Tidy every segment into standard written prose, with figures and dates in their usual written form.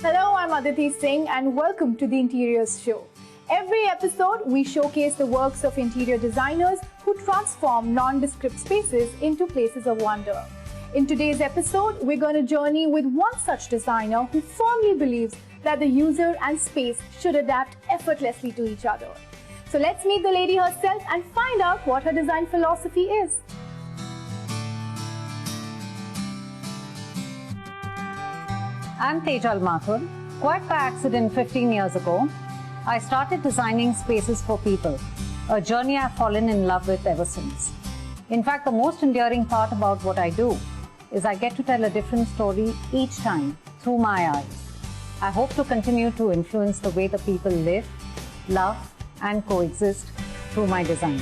Hello, I'm Aditi Singh and welcome to the Interiors Show. Every episode, we showcase the works of interior designers who transform nondescript spaces into places of wonder. In today's episode, we're going to journey with one such designer who firmly believes that the user and space should adapt effortlessly to each other. So let's meet the lady herself and find out what her design philosophy is. I'm Tejal Mathur. Quite by accident 15 years ago, I started designing spaces for people, a journey I've fallen in love with ever since. In fact, the most endearing part about what I do is I get to tell a different story each time through my eyes. I hope to continue to influence the way the people live, love, and coexist through my design.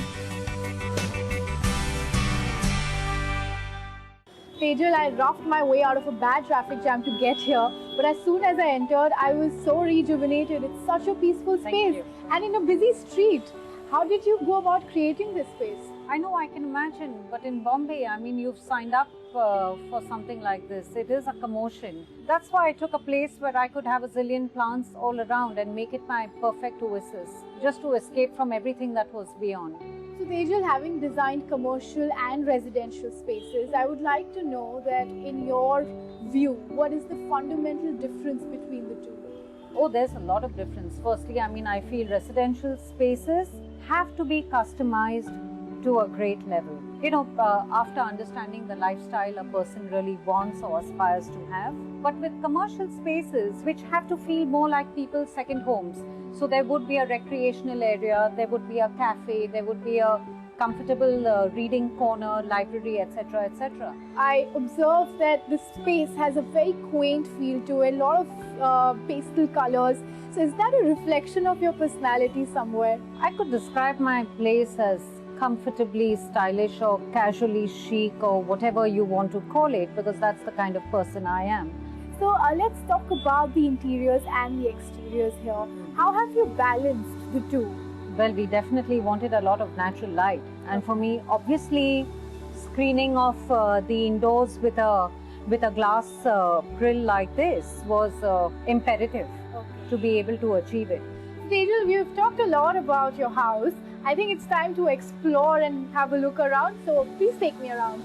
Tejal, I roughed my way out of a bad traffic jam to get here, but as soon as I entered, I was so rejuvenated. It's such a peaceful space and in a busy street. How did you go about creating this space? I know, I can imagine, but in Bombay, I mean, you've signed up for something like this. It is a commotion. That's why I took a place where I could have a zillion plants all around and make it my perfect oasis, just to escape from everything that was beyond. So Tejal, having designed commercial and residential spaces, I would like to know that in your view, what is the fundamental difference between the two? Oh, there's a lot of difference. Firstly, I mean, I feel residential spaces have to be customized to a great level. You know, after understanding the lifestyle a person really wants or aspires to have. But with commercial spaces, which have to feel more like people's second homes. So there would be a recreational area, there would be a cafe, there would be a comfortable reading corner, library, etc., etc. I observed that the space has a very quaint feel to it, a lot of pastel colors. So is that a reflection of your personality somewhere? I could describe my place as comfortably stylish or casually chic or whatever you want to call it, because that's the kind of person I am. So let's talk about the interiors and the exteriors here. How have you balanced the two? Well, we definitely wanted a lot of natural light, and for me, obviously, screening of the indoors with a glass grill like this was imperative to be able to achieve it. Tejal, we've talked a lot about your house. I think it's time to explore and have a look around, so please take me around.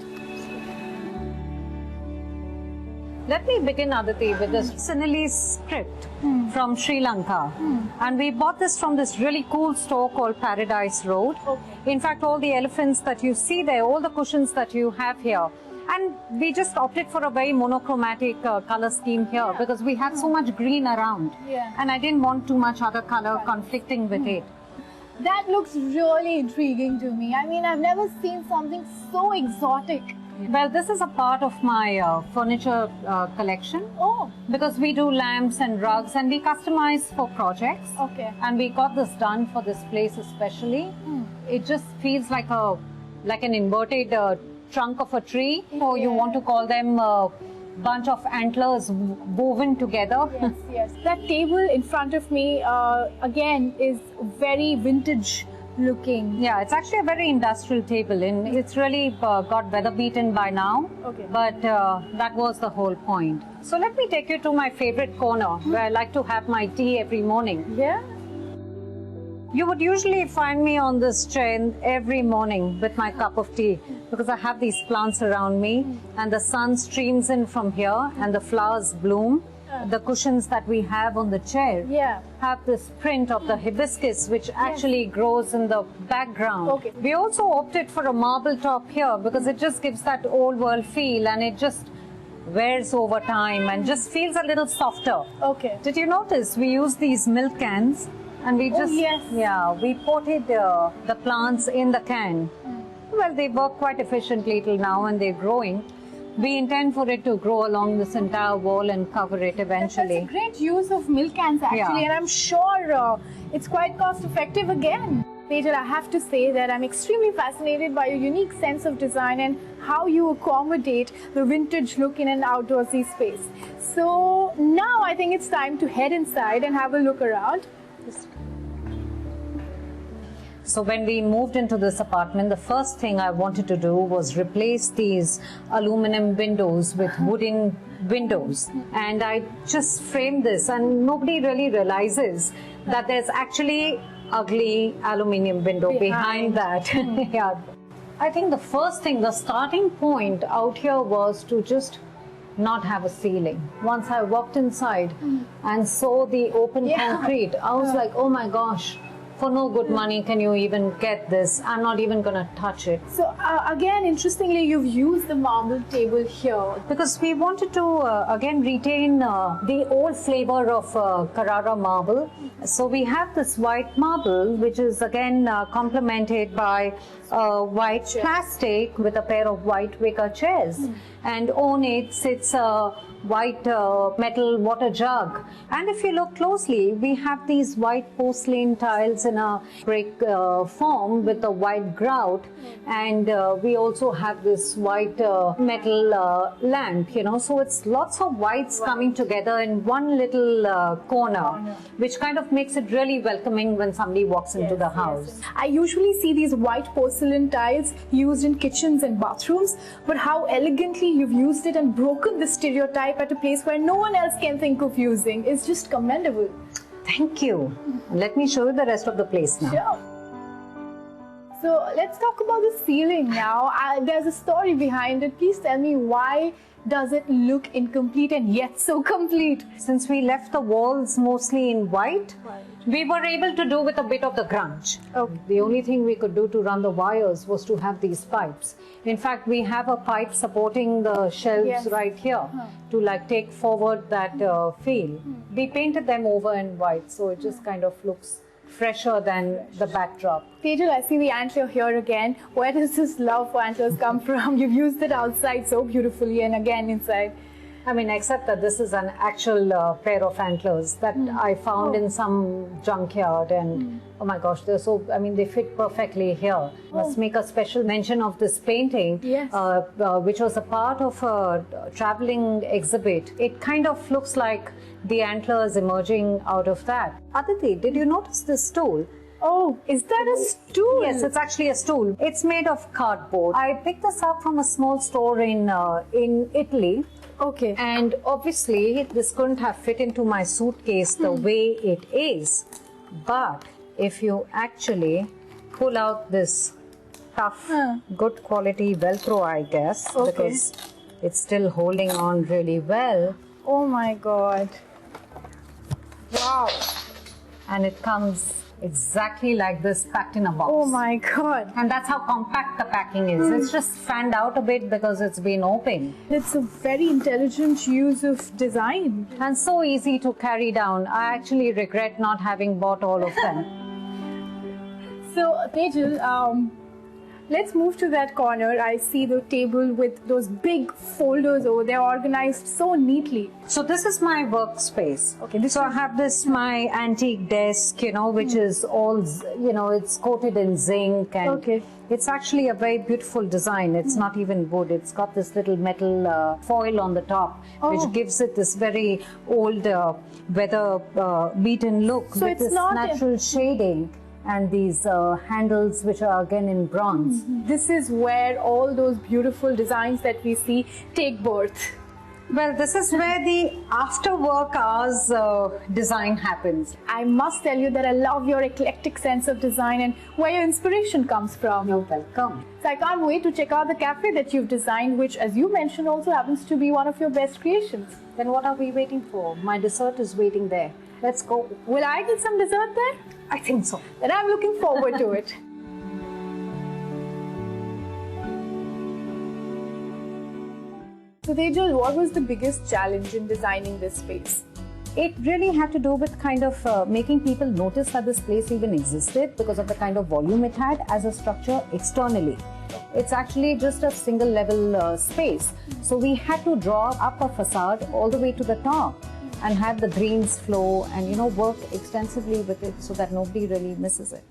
Let me begin, Aditi, with this Sinhalese script from Sri Lanka. And we bought this from this really cool store called Paradise Road. In fact, all the elephants that you see there, all the cushions that you have here, and we just opted for a very monochromatic color scheme here because we had so much green around. And I didn't want too much other color conflicting with it. That looks really intriguing to me. I mean, I've never seen something so exotic. Well, this is a part of my furniture collection. Oh. Because we do lamps and rugs and we customize for projects. Okay. And we got this done for this place especially. It just feels like an inverted trunk of a tree. Or you want to call them bunch of antlers woven together. Yes, yes. That table in front of me, again, is very vintage looking. Yeah, it's actually a very industrial table and it's really got weather beaten by now. But that was the whole point. So let me take you to my favorite corner where I like to have my tea every morning. Yeah. You would usually find me on this chair every morning with my cup of tea because I have these plants around me and the sun streams in from here and the flowers bloom. The cushions that we have on the chair have this print of the hibiscus which actually grows in the background. We also opted for a marble top here because it just gives that old world feel and it just wears over time and just feels a little softer. Did you notice we use these milk cans? And we just, we potted the plants in the can. Well, they work quite efficiently till now and they're growing. We intend for it to grow along this entire wall and cover it eventually. That's a great use of milk cans actually, and I'm sure it's quite cost effective again. Tejal, I have to say that I'm extremely fascinated by your unique sense of design and how you accommodate the vintage look in an outdoorsy space. So now I think it's time to head inside and have a look around. So when we moved into this apartment, the first thing I wanted to do was replace these aluminum windows with wooden windows. And I just framed this, and nobody really realizes that there's actually ugly aluminum window behind that. Yeah. I think the first thing, the starting point out here was to just not have a ceiling. Once I walked inside and saw the open concrete, I was like, oh my gosh, for no good money can you even get this. I'm not even going to touch it. So again, interestingly, you've used the marble table here. Because we wanted to again retain the old flavor of Carrara marble. So we have this white marble, which is again complemented by white plastic with a pair of white wicker chairs. And on it sits a white metal water jug. And if you look closely, we have these white porcelain tiles in a brick form with a white grout. And we also have this white metal lamp, you know. So it's lots of whites coming together in one little corner, which kind of makes it really welcoming when somebody walks into the house. I usually see these white porcelain tiles used in kitchens and bathrooms, but how elegantly you've used it and broken the stereotype at a place where no one else can think of using is just commendable. Thank you. Let me show you the rest of the place now. Sure. So let's talk about the ceiling now. There's a story behind it. Please tell me, why does it look incomplete and yet so complete? Since we left the walls mostly in white, we were able to do with a bit of the grunge. The only thing we could do to run the wires was to have these pipes. In fact, we have a pipe supporting the shelves right here to like take forward that feel. We painted them over in white, so it just kind of looks fresher than the backdrop. Tejal, I see the antler here again. Where does this love for antlers come from? You've used it outside so beautifully and again inside. I mean, except that this is an actual pair of antlers that I found in some junkyard, and oh my gosh, they're so, I mean, they fit perfectly here. Must make a special mention of this painting, which was a part of a traveling exhibit. It kind of looks like the antlers emerging out of that. Aditi, did you notice this stool? Oh, is that a stool? Yes, it's actually a stool. It's made of cardboard. I picked this up from a small store in Italy. Okay. And obviously, this couldn't have fit into my suitcase the way it is. But if you actually pull out this tough, good quality Velcro, I guess, because it's still holding on really well. Oh my God. Wow. And it comes exactly like this, packed in a box. Oh my God. And that's how compact the packing is. It's just fanned out a bit because it's been opened. It's a very intelligent use of design. And so easy to carry down. I actually regret not having bought all of them. So, Tejal, let's move to that corner. I see the table with those big folders over there, organized so neatly. So this is my workspace. Okay. So I have this, my antique desk, you know, which is all, you know, it's coated in zinc, and it's actually a very beautiful design. It's not even wood. It's got this little metal foil on the top, which gives it this very old, weather beaten look, so with this natural shading. And these handles, which are again in bronze. This is where all those beautiful designs that we see take birth. Well, this is where the after work hours design happens. I must tell you that I love your eclectic sense of design and where your inspiration comes from. You're welcome. So I can't wait to check out the cafe that you've designed, which, as you mentioned, also happens to be one of your best creations. Then what are we waiting for? My dessert is waiting there. Let's go. Will I get some dessert there? I think so. Then I'm looking forward to it. So Tejal, what was the biggest challenge in designing this space? It really had to do with kind of making people notice that this place even existed because of the kind of volume it had as a structure externally. It's actually just a single level space. So we had to draw up a facade all the way to the top and have the greens flow and, you know, work extensively with it so that nobody really misses it.